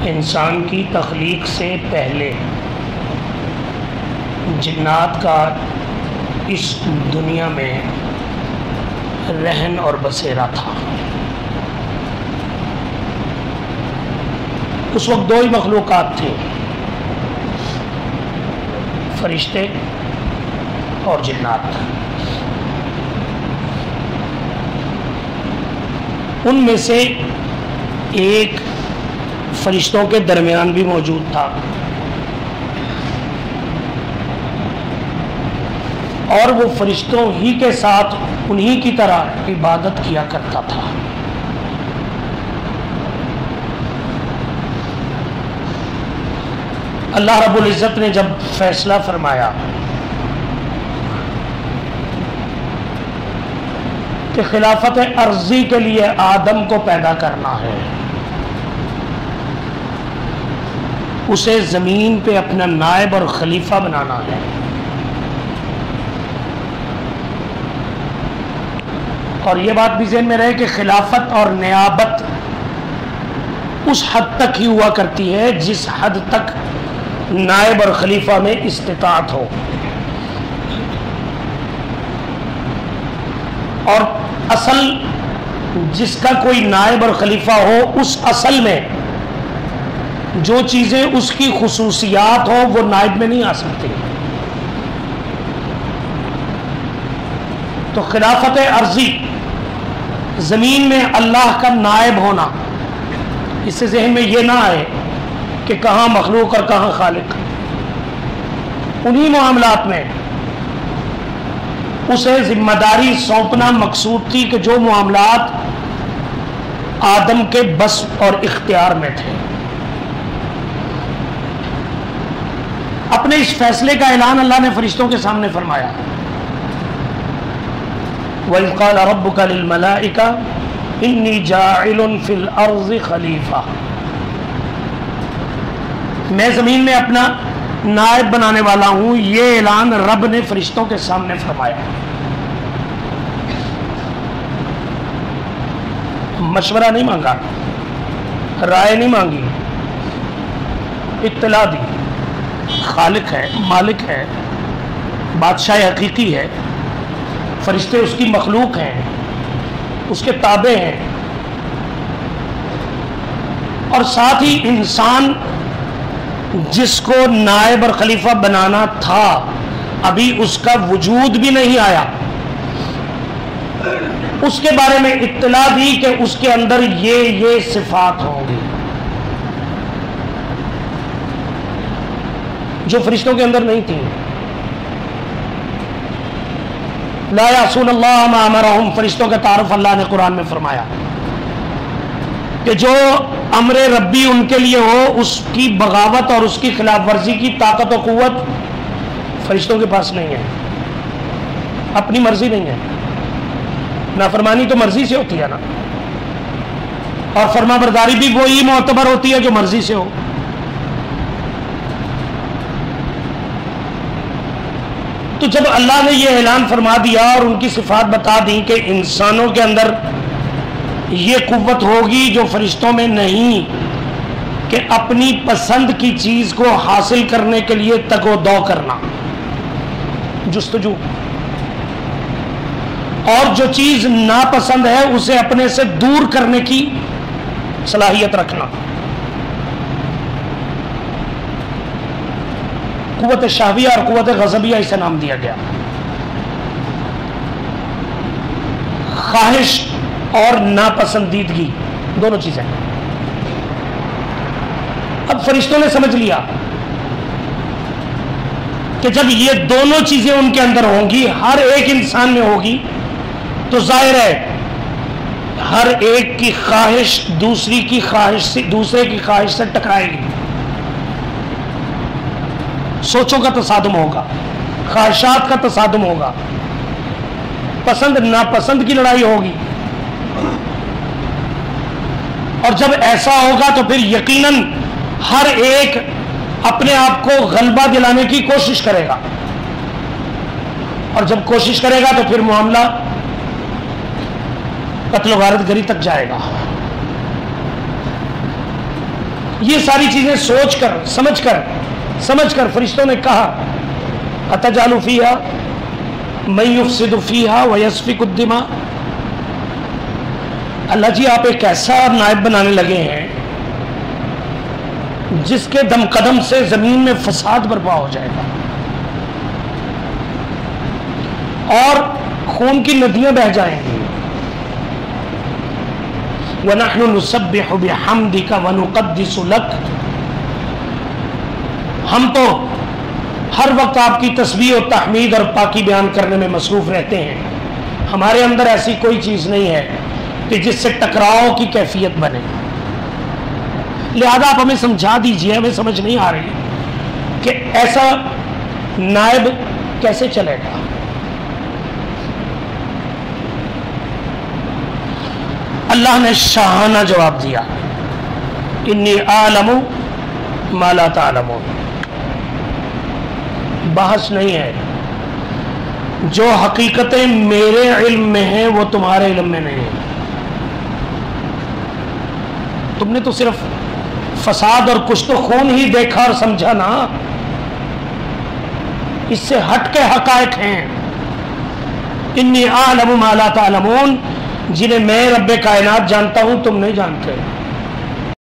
انسان کی تخلیق سے پہلے جنات کا اس دنیا میں رہن اور بسیرا تھا۔ اس وقت دو ہی مخلوقات تھے، فرشتے اور جنات۔ ان میں سے ایک فرشتوں کے درمیان بھی موجود تھا اور وہ فرشتوں ہی کے ساتھ انہی کی طرح عبادت کیا کرتا تھا۔ اللہ رب العزت نے جب فیصلہ فرمایا کہ خلافت ارضی کے لیے آدم کو پیدا کرنا ہے، اسے زمین پہ اپنا نائب اور خلیفہ بنانا ہے، اور یہ بات بھی ذہن میں رہے کہ خلافت اور نیابت اس حد تک ہی ہوا کرتی ہے جس حد تک نائب اور خلیفہ میں استطاعت ہو، اور اصل جس کا کوئی نائب اور خلیفہ ہو، اس اصل میں جو چیزیں اس کی خصوصیات ہوں وہ نائب میں نہیں آ سکتی۔ تو خلافت ارضی، زمین میں اللہ کا نائب ہونا، اس سے ذہن میں یہ نہ آئے کہ کہاں مخلوق اور کہاں خالق۔ انہی معاملات میں اسے ذمہ داری سونپنا مقصود تھی کہ جو معاملات آدم کے بس اور اختیار میں تھے۔ اپنے اس فیصلے کا اعلان اللہ نے فرشتوں کے سامنے فرمایا، وَإِذْ قَالَ رَبُّكَ لِلْمَلَائِكَةِ إِنِّي جَاعِلٌ فِي الْأَرْضِ خَلِيفَةً، میں زمین میں اپنا نائب بنانے والا ہوں۔ یہ اعلان رب نے فرشتوں کے سامنے فرمایا۔ مشورہ نہیں مانگا، رائے نہیں مانگی، اطلاع دی۔ خالق ہے، مالک ہے، بادشاہ حقیقی ہے، فرشتے اس کی مخلوق ہیں، اس کے تابع ہیں، اور ساتھ ہی انسان جس کو نائب اور خلیفہ بنانا تھا ابھی اس کا وجود بھی نہیں آیا، اس کے بارے میں اطلاع دی کہ اس کے اندر یہ صفات ہوں گی جو فرشتوں کے اندر نہیں تھیں۔ لا یعصون اللہ ما امرہم، فرشتوں کا تعارف اللہ نے قرآن میں فرمایا کہ جو امر ربی ان کے لیے ہو، اس کی بغاوت اور اس کی خلاف ورزی کی طاقت و قوت فرشتوں کے پاس نہیں ہے، اپنی مرضی نہیں ہے۔ نافرمانی تو مرضی سے ہوتی ہے نا، اور فرما برداری بھی وہی معتبر ہوتی ہے جو مرضی سے ہو۔ تو جب اللہ نے یہ اعلان فرما دیا اور ان کی صفات بتا دی کہ انسانوں کے اندر یہ قوت ہوگی جو فرشتوں میں نہیں، کہ اپنی پسند کی چیز کو حاصل کرنے کے لیے تگ و دو کرنا، جستجو، اور جو چیز ناپسند ہے اسے اپنے سے دور کرنے کی صلاحیت رکھنا، قوت شہویہ اور قوت غضبیہ اسے نام دیا گیا۔ خواہش اور ناپسندیدگی دونوں چیزیں۔ اب فرشتوں نے سمجھ لیا کہ جب یہ دونوں چیزیں ان کے اندر ہوں گی، ہر ایک انسان میں ہوگی، تو ظاہر ہے ہر ایک کی خواہش دوسرے کی خواہش سے ٹکرائے گی، سوچوں کا تصادم ہوگا، خواہشات کا تصادم ہوگا، پسند ناپسند کی لڑائی ہوگی، اور جب ایسا ہوگا تو پھر یقیناً ہر ایک اپنے آپ کو غلبہ دلانے کی کوشش کرے گا، اور جب کوشش کرے گا تو پھر معاملہ قتل و غارت گری تک جائے گا۔ یہ ساری چیزیں سوچ کر سمجھ کر فرشتوں نے کہا اتجعل فیہا من یفسد فیہا ویسفک الدماء، اللہ جی آپ ایک ایسا نائب بنانے لگے ہیں جس کے دم قدم سے زمین میں فساد برپا ہو جائے گا اور خون کی ندیاں بہہ جائیں گی. وَنَحْنُ نُسَبِّحُ بِحَمْدِكَ وَنُقَدِّسُ لَكَ، ہم تو ہر وقت آپ کی تسبیح و تحمید اور پاکی بیان کرنے میں مصروف رہتے ہیں. ہمارے اندر ایسی کوئی چیز نہیں ہے کہ جس سے ٹکراؤ کی کیفیت بنے. لہذا آپ ہمیں سمجھا دیجئے، ہمیں سمجھ نہیں آ رہی کہ ایسا نائب کیسے چلے گا. اللہ نے شاہانہ جواب دیا انی اعلم ما لا تعلمون. بحث نہیں ہے، جو حقیقتیں میرے علم میں ہیں وہ تمہارے علم میں نہیں ہیں. تم نے تو صرف فساد اور کچھ تو خون ہی دیکھا اور سمجھا نا، اس سے ہٹ کے حقائق ہیں. انی اعلم ما لا تعلمون، جنہیں میں رب کائنات جانتا ہوں تم نہیں جانتے.